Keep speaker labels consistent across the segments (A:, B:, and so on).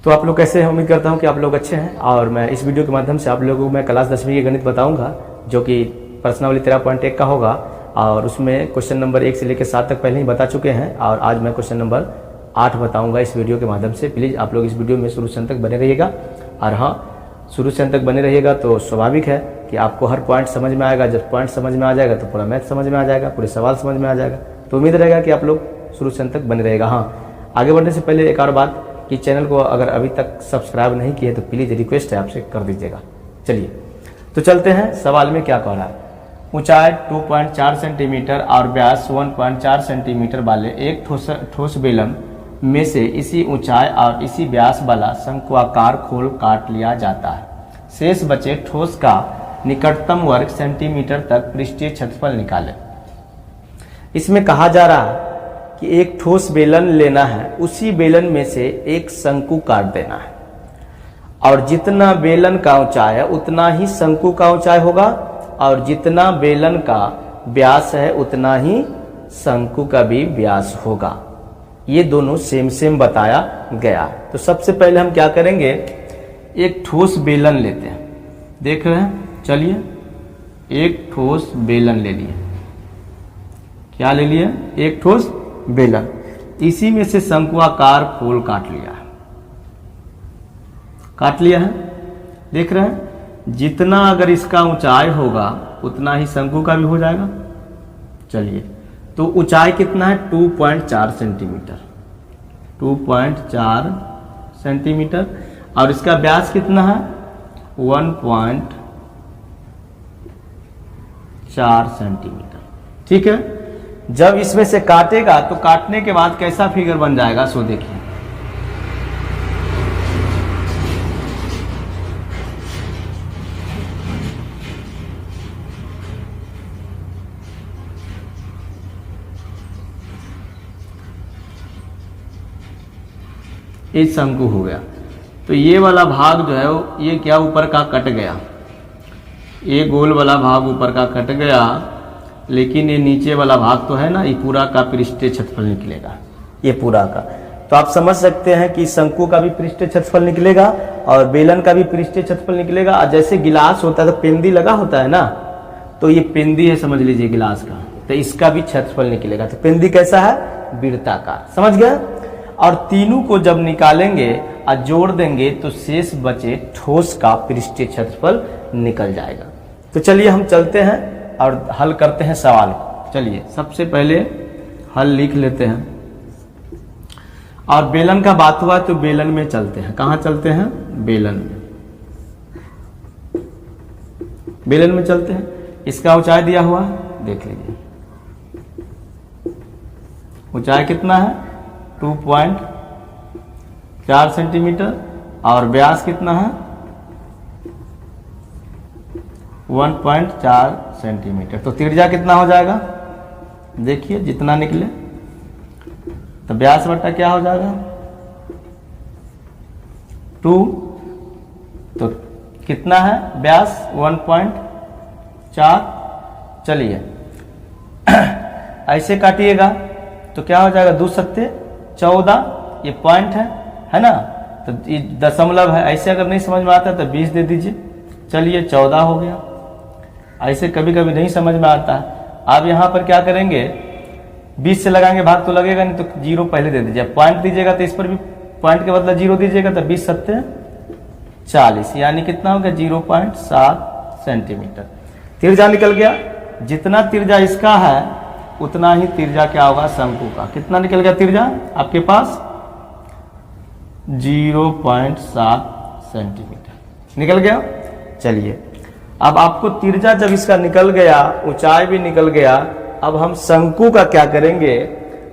A: तो आप लोग कैसे हैं? उम्मीद करता हूं कि आप लोग अच्छे हैं। और मैं इस वीडियो के माध्यम से आप लोगों को मैं क्लास 10वीं की गणित बताऊंगा, जो कि प्रश्नावली 13.1 का होगा। और उसमें क्वेश्चन नंबर 1 से लेकर 7 तक पहले ही बता चुके हैं, और आज मैं क्वेश्चन नंबर 8 बताऊंगा इस वीडियो के माध्यम से। प्लीज़ आप लोग इस वीडियो में शुरू से अंत तक बने रहिएगा। और हाँ, शुरू से अंत तक बने रहिएगा तो स्वाभाविक है कि आपको हर पॉइंट समझ में आएगा। जब पॉइंट समझ में आ जाएगा तो पूरा मैथ समझ में आ जाएगा, पूरे सवाल समझ में आ जाएगा। तो उम्मीद रहेगा कि आप लोग शुरू से अंत तक बने रहेगा। हाँ, आगे बढ़ने से पहले एक और बात कि चैनल को अगर अभी तक सब्सक्राइब नहीं किए तो प्लीज़ रिक्वेस्ट है आपसे कर दीजिएगा। चलिए तो चलते हैं, सवाल में क्या कह रहा है। ऊंचाई 2.4 सेंटीमीटर और व्यास 1.4 सेंटीमीटर वाले एक ठोस बेलन में से इसी ऊंचाई और इसी व्यास वाला शंक्वाकार खोल काट लिया जाता है। शेष बचे ठोस का निकटतम वर्ग सेंटीमीटर तक पृष्ठीय क्षेत्रफल निकालें। इसमें कहा जा रहा है कि एक ठोस बेलन लेना है, उसी बेलन में से एक शंकु काट देना है, और जितना बेलन का ऊंचाई है उतना ही शंकु का ऊंचाई होगा, और जितना बेलन का व्यास है उतना ही शंकु का भी व्यास होगा। ये दोनों सेम सेम बताया गया है। तो सबसे पहले हम क्या करेंगे, एक ठोस बेलन लेते हैं। देख रहे हैं, चलिए एक ठोस बेलन ले लिए। क्या ले लिए? एक ठोस बेलन। इसी में से शंक्वाकार खोल काट लिया है। काट लिया है, देख रहे हैं। जितना अगर इसका ऊंचाई होगा उतना ही शंकु का भी हो जाएगा। चलिए, तो ऊंचाई कितना है? 2.4 सेंटीमीटर। 2.4 सेंटीमीटर। और इसका व्यास कितना है? 1.4 सेंटीमीटर। ठीक है। जब इसमें से काटेगा तो काटने के बाद कैसा फिगर बन जाएगा, सो देखिए। ये शंकु हो गया। तो ये वाला भाग जो है ये क्या ऊपर का कट गया, ये गोल वाला भाग ऊपर का कट गया, लेकिन ये नीचे वाला भाग तो है ना, ये पूरा का पृष्ठीय क्षेत्रफल निकलेगा, ये पूरा का। तो आप समझ सकते हैं कि शंकु का भी पृष्ठीय क्षेत्रफल निकलेगा और बेलन का भी पृष्ठीय क्षेत्रफल निकलेगा। और जैसे गिलास होता है तो पेंदी लगा होता है ना, तो ये पेंदी है, समझ लीजिए गिलास का, तो इसका भी क्षेत्रफल निकलेगा। तो पेंदी कैसा है? वृत्ताकार। समझ गया। और तीनों को जब निकालेंगे और जोड़ देंगे तो शेष बचे ठोस का पृष्ठीय क्षेत्रफल निकल जाएगा। तो चलिए हम चलते हैं और हल करते हैं सवाल को। चलिए सबसे पहले हल लिख लेते हैं। और बेलन का बात हुआ तो बेलन में चलते हैं। कहाँ चलते हैं? बेलन में। बेलन में चलते हैं। इसका ऊंचाई दिया हुआ है, देख लीजिए। ऊंचाई कितना है? 2.4 सेंटीमीटर। और व्यास कितना है? 1.4 सेंटीमीटर। तो त्रिज्या कितना हो जाएगा? देखिए, जितना निकले तो व्यास बटा क्या हो जाएगा? 2। तो कितना है व्यास? 1.4। चलिए ऐसे काटिएगा तो क्या हो जाएगा? 2 सत्ते 14। ये पॉइंट है ना, तो ये दशमलव है। ऐसे अगर नहीं समझ में आता तो 20 दे दीजिए। चलिए 14 हो गया। ऐसे कभी कभी नहीं समझ में आता है। आप यहाँ पर क्या करेंगे, 20 से लगाएंगे, भाग तो लगेगा नहीं, तो 0 पहले दे दीजिए। पॉइंट दीजिएगा तो इस पर भी पॉइंट के बदला 0 दीजिएगा, तो 20 सत्ते 40, यानी कितना हो गया? 0.7 सेंटीमीटर। त्रिज्या निकल गया। जितना त्रिज्या इसका है उतना ही त्रिज्या क्या होगा? शंकु का। कितना निकल गया त्रिज्या आपके पास? 0.7 सेंटीमीटर निकल गया। चलिए अब आपको त्रिज्या जब इसका निकल गया, ऊंचाई भी निकल गया, अब हम शंकु का क्या करेंगे?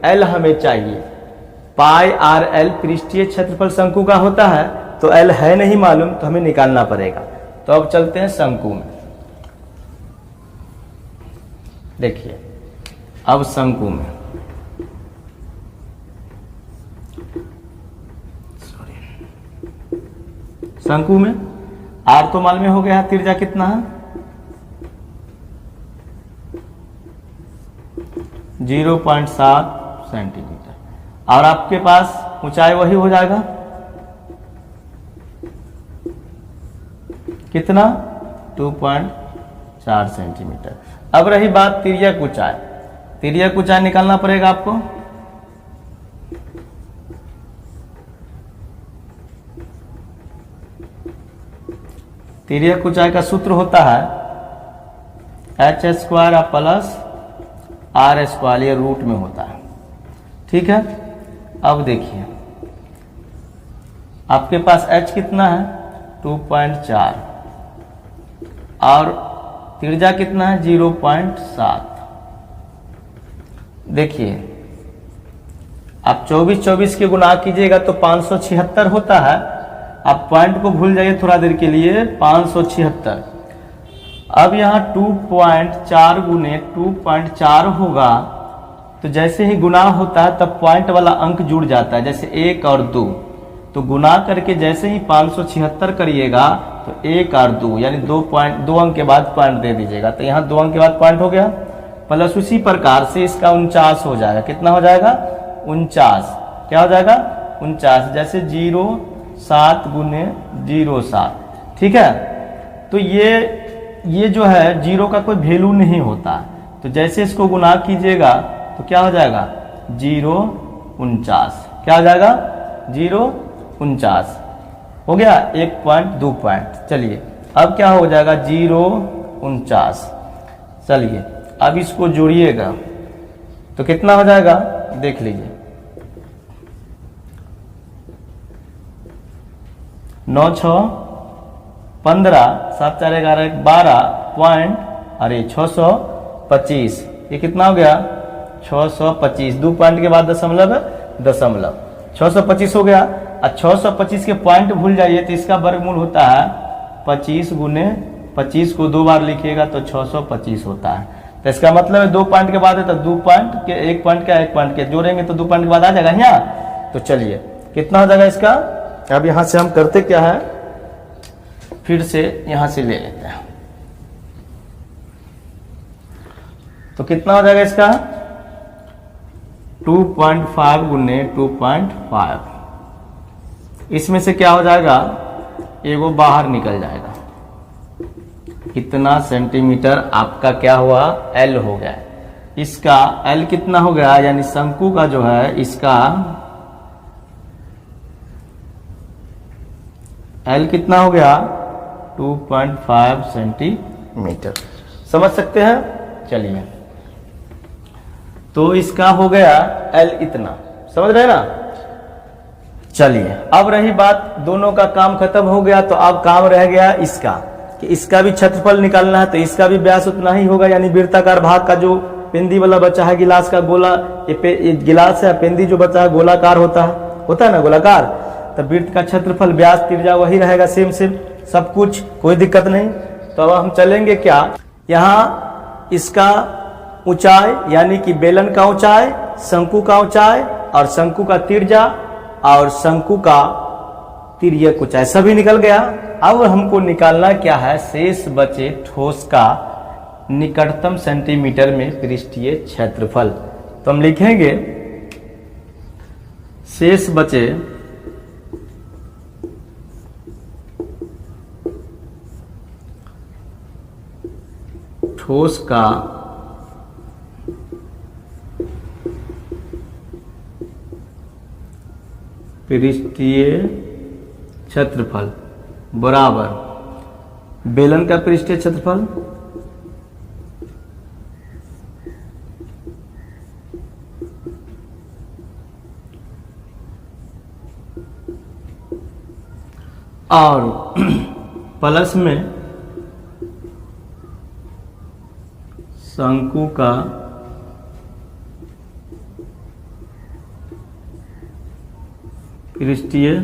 A: एल हमें चाहिए। पाई आर एल पृष्ठीय क्षेत्रफल शंकु का होता है, तो एल है नहीं मालूम, तो हमें निकालना पड़ेगा। तो अब चलते हैं शंकु में। देखिए अब शंकु में, शंकु में आर तो मालूम हो गया है, त्रिज्या कितना है? 0.7 सेंटीमीटर। और आपके पास ऊंचाई वही हो जाएगा कितना 2.4 सेंटीमीटर। अब रही बात तिर्यक ऊंचाई, तिर्यक ऊंचाई निकालना पड़ेगा आपको। तिर्यक ऊंचाई का सूत्र होता है h² प्लस r², ये रूट में होता है, ठीक है। अब देखिए आपके पास h कितना है 2.4 और त्रिज्या कितना है 0.7। देखिए आप 24 के गुना कीजिएगा तो 576 होता है। आप पॉइंट को भूल जाइए थोड़ा देर के लिए, 576। अब यहाँ 2.4 गुने 2.4 होगा, तो जैसे ही गुना होता है तब पॉइंट वाला अंक जुड़ जाता है, जैसे 1 और 2। तो गुना करके जैसे ही 576 करिएगा तो 1 और 2 यानी 2 अंक के बाद पॉइंट दे दीजिएगा, तो यहाँ 2 अंक के बाद पॉइंट हो गया। प्लस उसी प्रकार से इसका 49 हो जाएगा। कितना हो जाएगा 49, क्या हो जाएगा 49, जैसे 0.7 गुने 0.7, ठीक है। तो ये जो है 0 का कोई वैल्यू नहीं होता, तो जैसे इसको गुना कीजिएगा तो क्या हो जाएगा 0.49, क्या हो जाएगा 0.49 हो गया, 1 पॉइंट 2 पॉइंट। चलिए अब क्या हो जाएगा 0.49। चलिए अब इसको जोड़िएगा तो कितना हो जाएगा देख लीजिए, 9 6 15 7 4 11 12 पॉइंट, अरे 625, ये कितना हो गया 625। 2 पॉइंट के बाद दशमलव 625 हो गया। और 625 के पॉइंट भूल जाइए तो इसका वर्गमूल होता है 25 गुने 25 को 2 बार लिखिएगा तो 625 होता है। तो इसका मतलब है 2 पॉइंट के बाद है तो 2 पॉइंट के 1 पॉइंट का 1 पॉइंट के जोड़ेंगे तो 2 पॉइंट के बाद आ जाएगा यहाँ। तो चलिए कितना हो जाएगा इसका, अब यहाँ से हम करते क्या है, फिर से यहाँ से ले लेते हैं। तो कितना हो जाएगा इसका 2.5 गुने 2.5, इसमें से क्या हो जाएगा एगो बाहर निकल जाएगा। कितना सेंटीमीटर आपका क्या हुआ L हो गया। इसका L कितना हो गया, यानी शंकु का जो है इसका L कितना हो गया 2.5 सेंटीमीटर, समझ सकते हैं। चलिए तो इसका हो गया L इतना, समझ रहे ना। चलिए अब रही बात, दोनों का काम खत्म हो गया, तो अब काम रह गया इसका कि इसका भी क्षेत्रफल निकालना है। तो इसका भी व्यास उतना ही होगा, यानी वृत्ताकार भाग का जो पेंदी वाला बचा है गिलास का गोला, ये गिलास है, पेंदी जो बचा है गोलाकार होता है ना गोलाकार। तो वृत्त का क्षेत्रफल व्यास त्रिज्या वही रहेगा, सेम सब कुछ, कोई दिक्कत नहीं। तो अब हम चलेंगे क्या, यहाँ इसका ऊंचाई यानी कि बेलन का ऊंचाई, शंकु का ऊंचाई और शंकु का त्रिज्या और शंकु का तिर्यक ऊंचाई सभी निकल गया। अब हमको निकालना क्या है, शेष बचे ठोस का निकटतम सेंटीमीटर में पृष्ठीय क्षेत्रफल। तो हम लिखेंगे शेष बचे ठोस का पृष्ठीय क्षेत्रफल बराबर बेलन का पृष्ठीय क्षेत्रफल और प्लस में शंकु का पृष्ठीय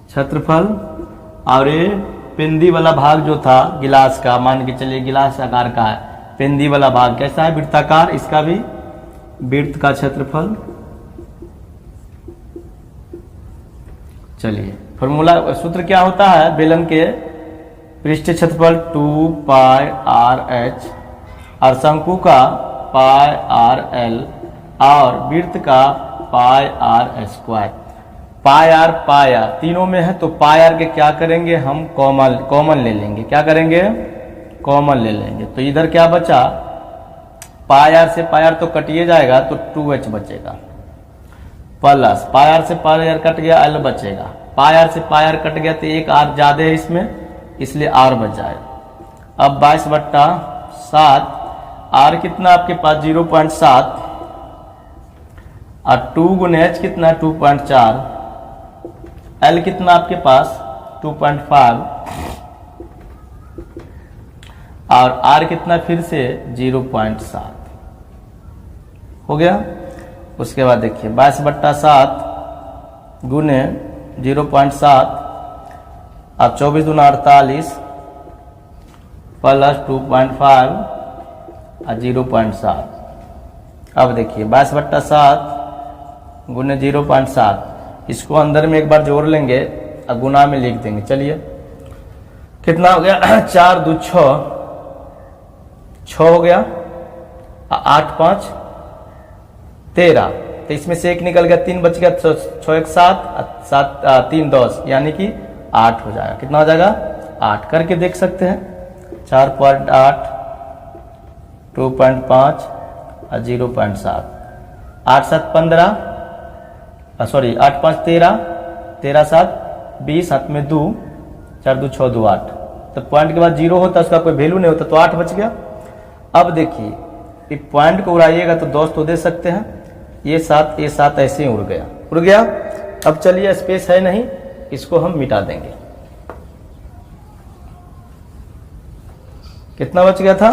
A: क्षेत्रफल। और ये पेंदी वाला भाग जो था गिलास का, मान के चलिए गिलास आकार का है, पेंदी वाला भाग कैसा है वृत्ताकार, इसका भी वृत्त का क्षेत्रफल। चलिए फॉर्मूला सूत्र क्या होता है, बेलन के पृष्ठीय क्षेत्रफल 2πr/h और शंकु का πr/l और वृत्त का πr²। पाई आर तीनों में है, तो पाई आर के क्या करेंगे हम, कॉमन ले लेंगे। क्या करेंगे, कॉमन ले लेंगे। तो इधर क्या बचा, पाई आर से पाई आर तो कटिए जाएगा, तो 2h बचेगा, प्लस पाई आर से पाई आर कट गया, l बचेगा। पाई आर से पाई आर कट गया तो एक r ज्यादा है इसमें, इसलिए r बच जाएगा। अब 22/7, r कितना आपके पास 0.7 और 2 गुने h कितना 2.4, l कितना आपके पास 2.5 और r कितना फिर से 0.7 हो गया। उसके बाद देखिए 22/7 गुने 0.7 और 24 दूना 48 प्लस 2.5 और 0.7। अब देखिए 22/7 गुने 0.7, इसको अंदर में एक बार जोड़ लेंगे और गुना में लिख देंगे। चलिए कितना हो गया 4 2 6 हो गया, 8 5 13, तो इसमें से एक निकल गया, 3 बच गया, 6 1 7 3 10, यानी कि 8 हो जाएगा। कितना हो जाएगा 8, करके देख सकते हैं। 4.8 2.5 और 0.7, 8 7 15, सॉरी 8 5 13, 13 7 20, 7 में 2, 4 2 6 2 8। तो पॉइंट के बाद 0 होता, उसका कोई वैल्यू नहीं होता, तो 8 बच गया। अब देखिए पॉइंट को उड़ाइएगा तो 10 तो दे सकते हैं, ये 7 ऐसे ही उड़ गया। अब चलिए स्पेस है नहीं, इसको हम मिटा देंगे। कितना बच गया था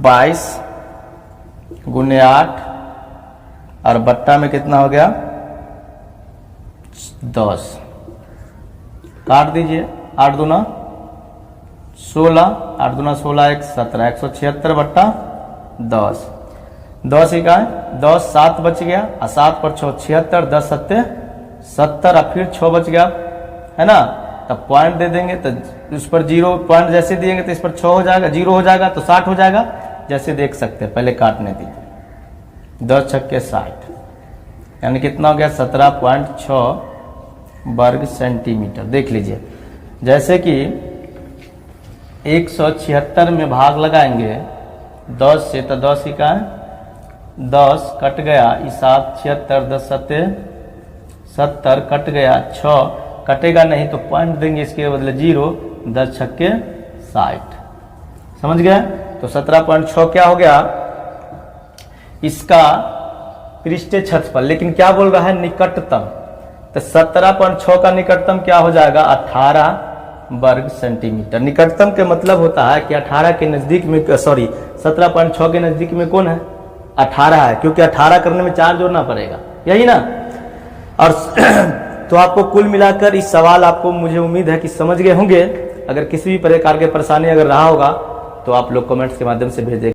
A: 22 गुने 8 और बट्टा में कितना हो गया 10, काट दीजिए। 8 दूना 16, 8 दूना 16 1 17, 176 बट्टा 10, 10 इकाई 10, 7 बच गया और 7 पर 6 76, 10 7 70 और फिर 6 बच गया, है ना। तब पॉइंट दे देंगे, तो उस पर 0 पॉइंट जैसे दिएंगे तो इस पर 6 हो जाएगा, 0 हो जाएगा तो 60 हो जाएगा। जैसे देख सकते हैं, पहले काटने दीजिए, 10 छक्के 60, यानी कितना हो गया 17.6 वर्ग सेंटीमीटर। देख लीजिए, जैसे कि 176 में भाग लगाएंगे 10 से, तो 10 इकाई 10 कट गया, 7 76 10 7 70 कट गया, 6 कटेगा नहीं तो पॉइंट देंगे, इसके बदले 0, 10 छक्के 60। समझ गए। तो 17.6 क्या हो गया इसका पृष्ठीय क्षेत्रफल। लेकिन क्या बोल रहा है निकटतम, तो 17.6 का निकटतम क्या हो जाएगा 18 वर्ग सेंटीमीटर। निकटतम के मतलब होता है कि 18 के नजदीक में, सॉरी 17.6 के नजदीक में कौन है 18 है, क्योंकि 18 करने में 4 जोड़ना पड़ेगा, यही ना। और तो आपको कुल मिलाकर इस सवाल आपको, मुझे उम्मीद है कि समझ गए होंगे। अगर किसी भी प्रकार के परेशानी अगर रहा होगा तो आप लोग कमेंट्स के माध्यम से भेज दें।